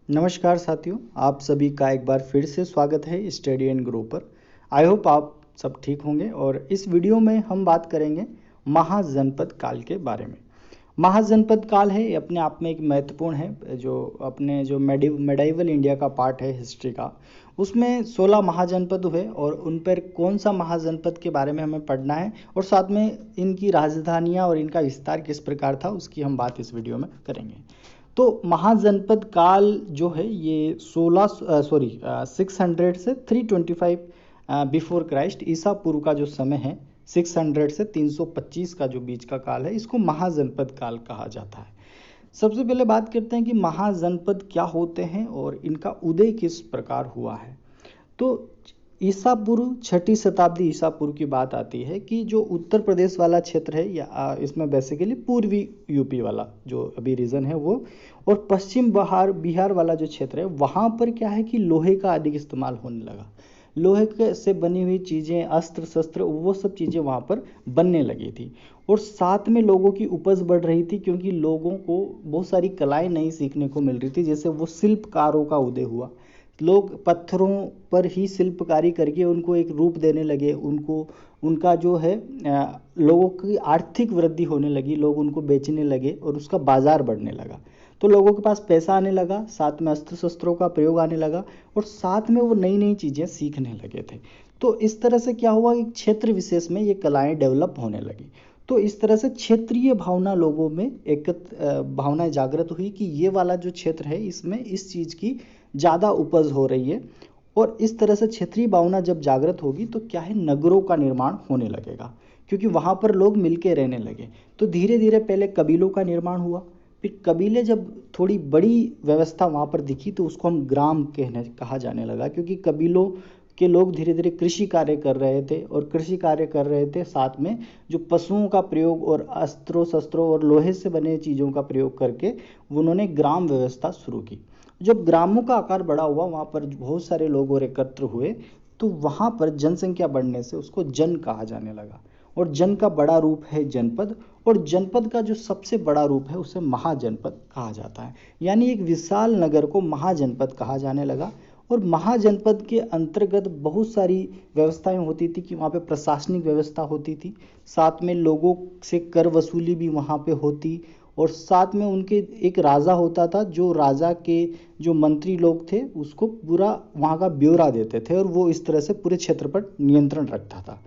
नमस्कार साथियों, आप सभी का एक बार फिर से स्वागत है स्टडी एंड ग्रो पर। आई होप आप सब ठीक होंगे और इस वीडियो में हम बात करेंगे महाजनपद काल के बारे में। महाजनपद काल है, ये अपने आप में एक महत्वपूर्ण है, जो अपने जो मेडाइवल इंडिया का पार्ट है हिस्ट्री का। उसमें 16 महाजनपद हुए और उन पर कौन सा महाजनपद के बारे में हमें पढ़ना है और साथ में इनकी राजधानियाँ और इनका विस्तार किस प्रकार था उसकी हम बात इस वीडियो में करेंगे। तो महाजनपद काल जो है ये 600 से 325 बिफोर क्राइस्ट ईसा पूर्व का जो समय है, 600 से 325 का जो बीच का काल है, इसको महाजनपद काल कहा जाता है। सबसे पहले बात करते हैं कि महाजनपद क्या होते हैं और इनका उदय किस प्रकार हुआ है। तो ईसा पूर्व 6ठी शताब्दी ईसा पूर्व की बात आती है कि जो उत्तर प्रदेश वाला क्षेत्र है या इसमें बेसिकली पूर्वी यूपी वाला जो अभी रीजन है वो, और पश्चिम बिहार वाला जो क्षेत्र है वहाँ पर क्या है कि लोहे का अधिक इस्तेमाल होने लगा। लोहे से बनी हुई चीज़ें, अस्त्र शस्त्र, वो सब चीज़ें वहाँ पर बनने लगी थी और साथ में लोगों की उपज बढ़ रही थी क्योंकि लोगों को बहुत सारी कलाएं नई सीखने को मिल रही थी। जैसे वो शिल्पकारों का उदय हुआ, लोग पत्थरों पर ही शिल्पकारी करके उनको एक रूप देने लगे, उनको उनका जो है लोगों की आर्थिक वृद्धि होने लगी, लोग उनको बेचने लगे और उसका बाजार बढ़ने लगा। तो लोगों के पास पैसा आने लगा, साथ में अस्त्र शस्त्रों का प्रयोग आने लगा और साथ में वो नई नई चीज़ें सीखने लगे थे। तो इस तरह से क्या हुआ कि क्षेत्र विशेष में ये कलाएं डेवलप होने लगी। तो इस तरह से क्षेत्रीय भावना लोगों में एक भावना जागृत हुई कि ये वाला जो क्षेत्र है इसमें इस चीज़ की ज़्यादा उपज हो रही है। और इस तरह से क्षेत्रीय भावना जब जागृत होगी तो क्या है, नगरों का निर्माण होने लगेगा क्योंकि वहाँ पर लोग मिलके रहने लगे। तो धीरे धीरे पहले कबीलों का निर्माण हुआ, फिर कबीले जब थोड़ी बड़ी व्यवस्था वहाँ पर दिखी तो उसको हम ग्राम कहा जाने लगा, क्योंकि कबीलों के लोग धीरे धीरे कृषि कार्य कर रहे थे और कृषि कार्य कर रहे थे साथ में जो पशुओं का प्रयोग और अस्त्रों शस्त्रों और लोहे से बने चीज़ों का प्रयोग करके उन्होंने ग्राम व्यवस्था शुरू की। जब ग्रामों का आकार बड़ा हुआ, वहाँ पर बहुत सारे लोग और एकत्र हुए, तो वहाँ पर जनसंख्या बढ़ने से उसको जन कहा जाने लगा और जन का बड़ा रूप है जनपद, और जनपद का जो सबसे बड़ा रूप है उसे महाजनपद कहा जाता है। यानी एक विशाल नगर को महाजनपद कहा जाने लगा। और महाजनपद के अंतर्गत बहुत सारी व्यवस्थाएं होती थी कि वहाँ पे प्रशासनिक व्यवस्था होती थी, साथ में लोगों से कर वसूली भी वहाँ पे होती, और साथ में उनके एक राजा होता था, जो राजा के जो मंत्री लोग थे उसको पूरा वहाँ का ब्यौरा देते थे और वो इस तरह से पूरे क्षेत्र पर नियंत्रण रखता था।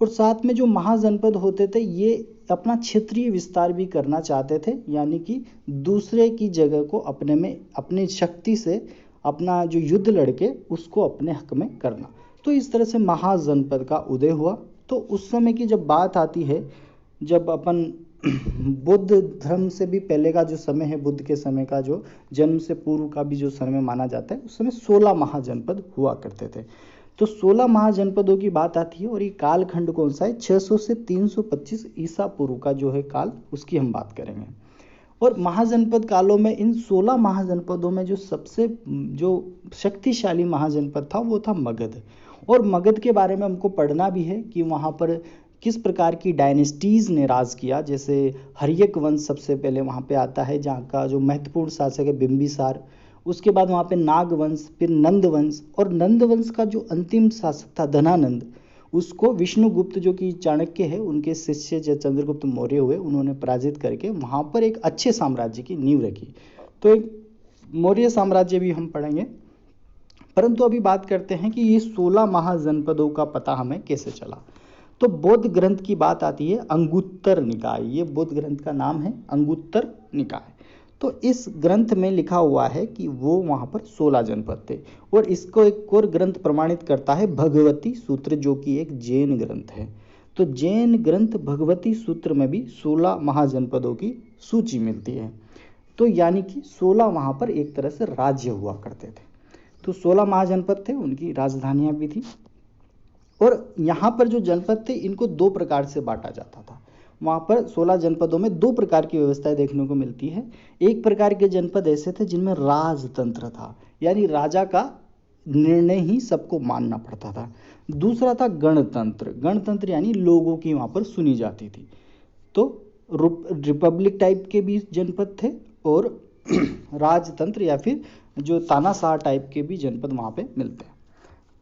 और साथ में जो महाजनपद होते थे ये अपना क्षेत्रीय विस्तार भी करना चाहते थे, यानी कि दूसरे की जगह को अपने में अपनी शक्ति से अपना जो युद्ध लड़के उसको अपने हक में करना। तो इस तरह से महाजनपद का उदय हुआ। तो उस समय की जब बात आती है, जब अपन बुद्ध धर्म से भी पहले का जो समय है, बुद्ध के समय का जो जन्म से पूर्व का भी जो समय माना जाता है, उस समय 16 महाजनपद हुआ करते थे। तो 16 महाजनपदों की बात आती है और ये कालखंड कौन सा है, 600 से 325 ईसा पूर्व का जो है काल, उसकी हम बात करेंगे। और महाजनपद कालों में इन 16 महाजनपदों में जो सबसे जो शक्तिशाली महाजनपद था वो था मगध। और मगध के बारे में हमको पढ़ना भी है कि वहाँ पर किस प्रकार की डायनेस्टीज़ ने राज किया। जैसे हर्यक वंश सबसे पहले वहाँ पे आता है, जहाँ का जो महत्वपूर्ण शासक है बिंबिसार। उसके बाद वहाँ पे नाग वंश, फिर नंद वंश, और नंद वंश का जो अंतिम शासक था धनानंद, उसको विष्णुगुप्त जो कि चाणक्य है उनके शिष्य जो चंद्रगुप्त मौर्य हुए, उन्होंने पराजित करके वहाँ पर एक अच्छे साम्राज्य की नींव रखी। तो एक मौर्य साम्राज्य भी हम पढ़ेंगे। परंतु अभी बात करते हैं कि ये 16 महाजनपदों का पता हमें कैसे चला। तो बौद्ध ग्रंथ की बात आती है, अंगुत्तर निकाय, ये बौद्ध ग्रंथ का नाम है अंगुत्तर निकाय। तो इस ग्रंथ में लिखा हुआ है कि वो वहाँ पर 16 जनपद थे। और इसको एक और ग्रंथ प्रमाणित करता है भगवती सूत्र, जो कि एक जैन ग्रंथ है। तो जैन ग्रंथ भगवती सूत्र में भी 16 महाजनपदों की सूची मिलती है। तो यानी कि 16 वहाँ पर एक तरह से राज्य हुआ करते थे। तो 16 महाजनपद थे, उनकी राजधानियाँ भी थी। और यहाँ पर जो जनपद थे इनको दो प्रकार से बांटा जाता था। वहाँ पर 16 जनपदों में दो प्रकार की व्यवस्थाएं देखने को मिलती है। एक प्रकार के जनपद ऐसे थे जिनमें राजतंत्र था, यानी राजा का निर्णय ही सबको मानना पड़ता था। दूसरा था गणतंत्र, गणतंत्र यानी लोगों की वहाँ पर सुनी जाती थी। तो रिपब्लिक टाइप के भी जनपद थे और राजतंत्र या फिर जो तानाशाह टाइप के भी जनपद वहाँ पे मिलते हैं।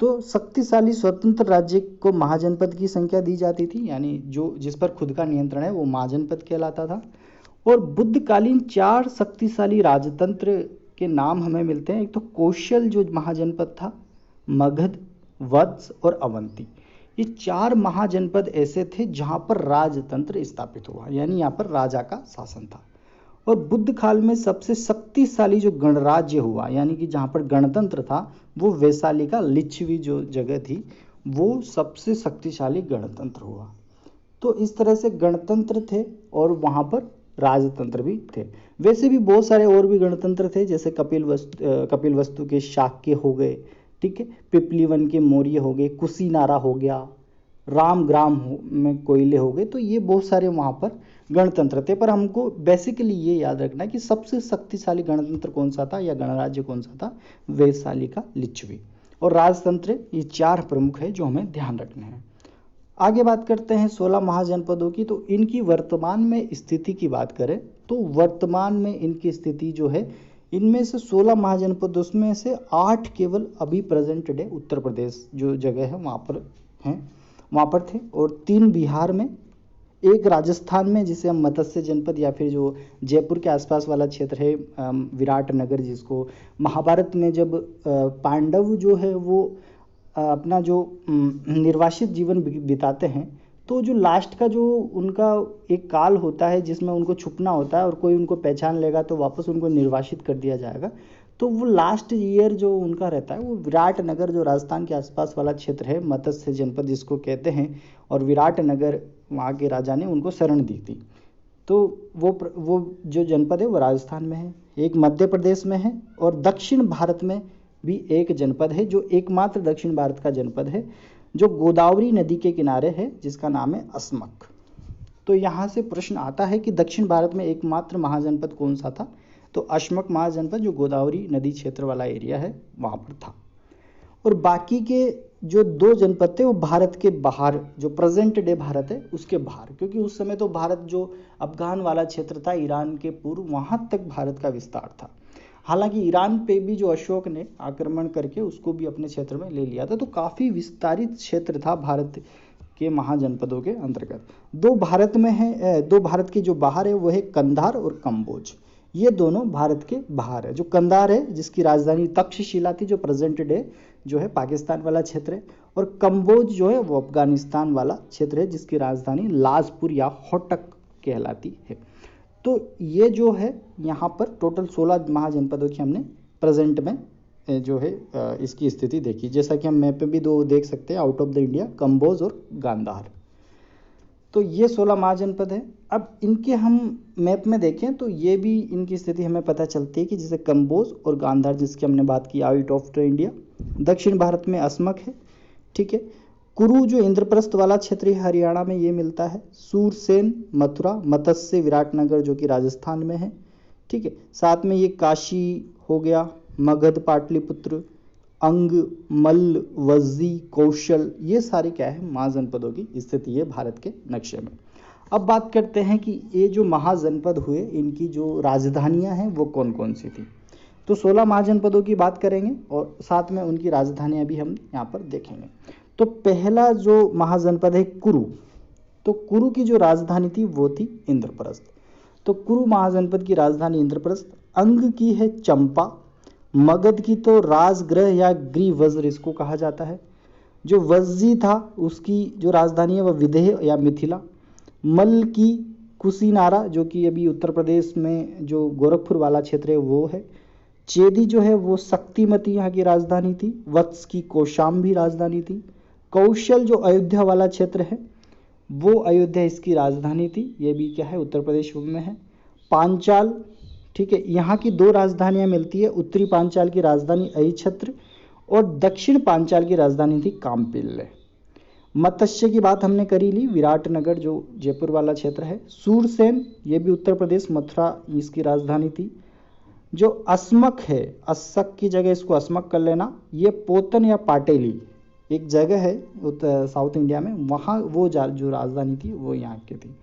तो शक्तिशाली स्वतंत्र राज्य को महाजनपद की संख्या दी जाती थी, यानी जो जिस पर खुद का नियंत्रण है वो महाजनपद कहलाता था। और बुद्धकालीन 4 शक्तिशाली राजतंत्र के नाम हमें मिलते हैं। एक तो कौशल जो महाजनपद था, मगध, वत्स और अवंती। ये 4 महाजनपद ऐसे थे जहाँ पर राजतंत्र स्थापित हुआ, यानी यहाँ पर राजा का शासन था। और बुद्ध काल में सबसे शक्तिशाली जो गणराज्य हुआ, यानी कि जहाँ पर गणतंत्र था, वो वैशाली का लिच्छवी जो जगह थी वो सबसे शक्तिशाली गणतंत्र हुआ। तो इस तरह से गणतंत्र थे और वहाँ पर राजतंत्र भी थे। वैसे भी बहुत सारे और भी गणतंत्र थे, जैसे कपिल वस्तु के शाक्य हो गए, ठीक है, पिपलीवन के मौर्य हो गए, कुशीनारा हो गया, रामग्राम में कोयले हो गए। तो ये बहुत सारे वहाँ पर गणतंत्र थे। पर हमको बेसिकली ये याद रखना है कि सबसे शक्तिशाली गणतंत्र कौन सा था या गणराज्य कौन सा था, वैशाली का लिच्छवी। और राजतंत्र, ये 4 प्रमुख है जो हमें ध्यान रखने हैं। आगे बात करते हैं 16 महाजनपदों की। तो इनकी वर्तमान में स्थिति की बात करें तो वर्तमान में इनकी स्थिति जो है, इनमें से 16 महाजनपदों में से 8 केवल अभी प्रेजेंट डे उत्तर प्रदेश जो जगह है वहाँ पर हैं, वहाँ पर थे। और 3 बिहार में, एक राजस्थान में जिसे हम मत्स्य जनपद या फिर जो जयपुर के आसपास वाला क्षेत्र है विराटनगर, जिसको महाभारत में जब पांडव जो है वो अपना जो निर्वासित जीवन बिताते हैं, तो जो लास्ट का जो उनका एक काल होता है जिसमें उनको छुपना होता है और कोई उनको पहचान लेगा तो वापस उनको निर्वासित कर दिया जाएगा। तो वो लास्ट ईयर जो उनका रहता है वो विराटनगर जो राजस्थान के आसपास वाला क्षेत्र है, मत्स्य जनपद जिसको कहते हैं, और विराटनगर वहाँ के राजा ने उनको शरण दी थी। तो वो जो जनपद है वो राजस्थान में है, एक मध्य प्रदेश में है, और दक्षिण भारत में भी एक जनपद है जो एकमात्र दक्षिण भारत का जनपद है जो गोदावरी नदी के किनारे है, जिसका नाम है अस्मक। तो यहाँ से प्रश्न आता है कि दक्षिण भारत में एकमात्र महाजनपद कौन सा था, तो अस्मक महाजनपद जो गोदावरी नदी क्षेत्र वाला एरिया है वहाँ पर था। और बाकी के जो 2 जनपद थे वो भारत के बाहर, जो प्रेजेंट डे भारत है उसके बाहर, क्योंकि उस समय तो भारत जो अफगान वाला क्षेत्र था ईरान के पूर्व, वहाँ तक भारत का विस्तार था। हालांकि ईरान पे भी जो अशोक ने आक्रमण करके उसको भी अपने क्षेत्र में ले लिया था। तो काफ़ी विस्तारित क्षेत्र था भारत के महाजनपदों के अंतर्गत। 2 भारत में है, 2 भारत के जो बाहर है वो है कंधार और कम्बोज। ये दोनों भारत के बाहर है। जो कंधार है जिसकी राजधानी तक्षशिला थी, जो प्रेजेंट डे जो है पाकिस्तान वाला क्षेत्र है, और कम्बोज जो है वो अफगानिस्तान वाला क्षेत्र है जिसकी राजधानी लाजपुर या होटक कहलाती है। तो ये जो है यहाँ पर टोटल 16 महाजनपदों की हमने प्रेजेंट में जो है इसकी स्थिति देखी। जैसा कि हम मैप पे भी 2 देख सकते हैं, out of the India, Kamboj और गांधार। तो ये 16 महाजनपद है। अब इनके हम मैप में देखें तो ये भी इनकी स्थिति हमें पता चलती है कि जैसे कम्बोज और गांधार जिसकी हमने बात की आउट ऑफ द इंडिया, दक्षिण भारत में अस्मक है, ठीक है। कुरु जो इंद्रप्रस्थ वाला क्षेत्र है हरियाणा में ये मिलता है, सूरसेन मथुरा, मत्स्य विराटनगर जो कि राजस्थान में है, ठीक है। साथ में ये काशी हो गया, मगध पाटलिपुत्र, अंग, मल्ल, वज्जी, कौशल, ये सारी क्या है महाजनपदों की स्थिति है भारत के नक्शे में। अब बात करते हैं कि ये जो महाजनपद हुए इनकी जो राजधानियां हैं वो कौन कौन सी थी। तो 16 महाजनपदों की बात करेंगे और साथ में उनकी राजधानियां भी हम यहाँ पर देखेंगे। तो पहला जो महाजनपद है कुरु, तो कुरु की जो राजधानी थी वो थी इंद्रप्रस्थ। तो कुरु महाजनपद की राजधानी इंद्रप्रस्थ। अंग की है चंपा, मगध की तो राजगृह या ग्रीवज्र इसको कहा जाता है। जो वज्जी था उसकी जो राजधानी है वह विदेह या मिथिला। मल्ल की कुशीनारा जो कि अभी उत्तर प्रदेश में जो गोरखपुर वाला क्षेत्र है वो है। चेदी जो है वो शक्तिमती यहाँ की राजधानी थी। वत्स की कौशाम्बी राजधानी थी। कौशल जो अयोध्या वाला क्षेत्र है वो अयोध्या इसकी राजधानी थी, ये भी क्या है उत्तर प्रदेश में है। पांचाल, ठीक है, यहाँ की 2 राजधानियां मिलती है, उत्तरी पांचाल की राजधानी अहिछत्र और दक्षिण पांचाल की राजधानी थी काम्पिल्य। मत्स्य की बात हमने करी ली, विराटनगर जो जयपुर वाला क्षेत्र है। सूरसेन ये भी उत्तर प्रदेश, मथुरा इसकी राजधानी थी। जो अस्मक है, अस्सक की जगह इसको अस्मक कर लेना, ये पोतन या पाटेली एक जगह है साउथ इंडिया में, वहाँ वो जो राजधानी थी वो यहाँ की थी।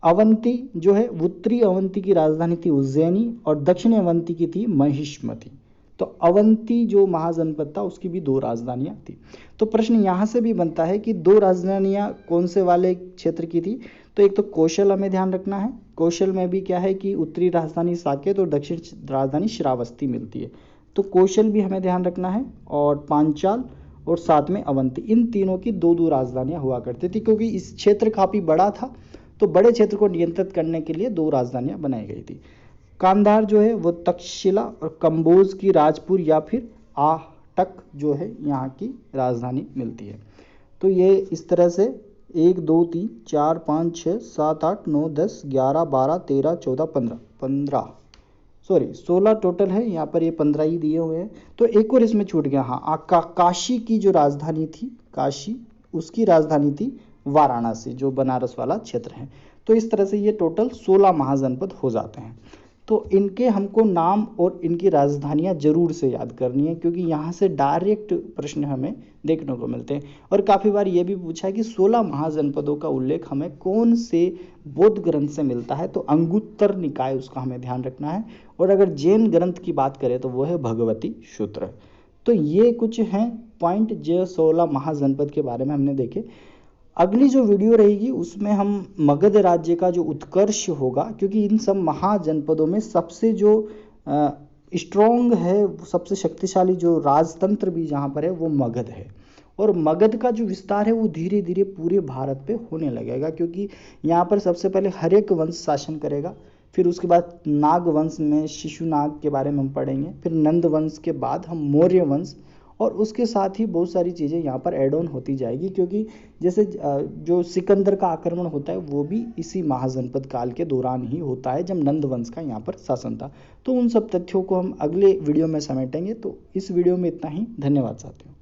अवंती जो है उत्तरी अवंती की राजधानी थी उज्जैनी और दक्षिणी अवंती की थी महिष्मती। तो अवंती जो महाजनपद था उसकी भी 2 राजधानियां थी। तो प्रश्न यहाँ से भी बनता है कि 2 राजधानियां कौन से वाले क्षेत्र की थी। तो एक तो कौशल हमें ध्यान रखना है, कौशल में भी क्या है कि उत्तरी राजधानी साकेत और दक्षिण राजधानी श्रावस्ती मिलती है, तो कौशल भी हमें ध्यान रखना है, और पांचाल और साथ में अवंती, इन तीनों की 2 राजधानियां हुआ करती थी, क्योंकि इस क्षेत्र काफी बड़ा था तो बड़े क्षेत्र को नियंत्रित करने के लिए 2 राजधानियां बनाई गई थी। कांधार जो है वो तक्षशिला और कंबोज की राजपुर या फिर आहटक जो है यहाँ की राजधानी मिलती है। तो ये इस तरह से 1 2 3 4 5 6 7 8 9 10 11 12 13 14 15 16 टोटल है, यहाँ पर ये 15 ही दिए हुए हैं। तो एक और इसमें छूट गया, हाँ, काशी की जो राजधानी थी, काशी, उसकी राजधानी थी वाराणसी, जो बनारस वाला क्षेत्र है। तो इस तरह से ये टोटल 16 महाजनपद हो जाते हैं। तो इनके हमको नाम और इनकी राजधानियां जरूर से याद करनी है, क्योंकि यहाँ से डायरेक्ट प्रश्न हमें देखने को मिलते हैं। और काफ़ी बार ये भी पूछा है कि 16 महाजनपदों का उल्लेख हमें कौन से बौद्ध ग्रंथ से मिलता है, तो अंगुत्तर निकाय, उसका हमें ध्यान रखना है। और अगर जैन ग्रंथ की बात करें तो वो है भगवती सूत्र। तो ये कुछ हैं पॉइंट जो 16 महाजनपद के बारे में हमने देखे। अगली जो वीडियो रहेगी उसमें हम मगध राज्य का जो उत्कर्ष होगा, क्योंकि इन सब महाजनपदों में सबसे जो स्ट्रॉन्ग है, सबसे शक्तिशाली जो राजतंत्र भी जहाँ पर है वो मगध है। और मगध का जो विस्तार है वो धीरे धीरे पूरे भारत पे होने लगेगा, क्योंकि यहाँ पर सबसे पहले हर्यक वंश शासन करेगा, फिर उसके बाद नाग वंश में शिशुनाग के बारे में हम पढ़ेंगे, फिर नंद वंश के बाद हम मौर्य वंश, और उसके साथ ही बहुत सारी चीज़ें यहाँ पर ऐड ऑन होती जाएगी, क्योंकि जैसे जो सिकंदर का आक्रमण होता है वो भी इसी महाजनपद काल के दौरान ही होता है, जब नंद वंश का यहाँ पर शासन था। तो उन सब तथ्यों को हम अगले वीडियो में समेटेंगे। तो इस वीडियो में इतना ही। धन्यवाद साथियों।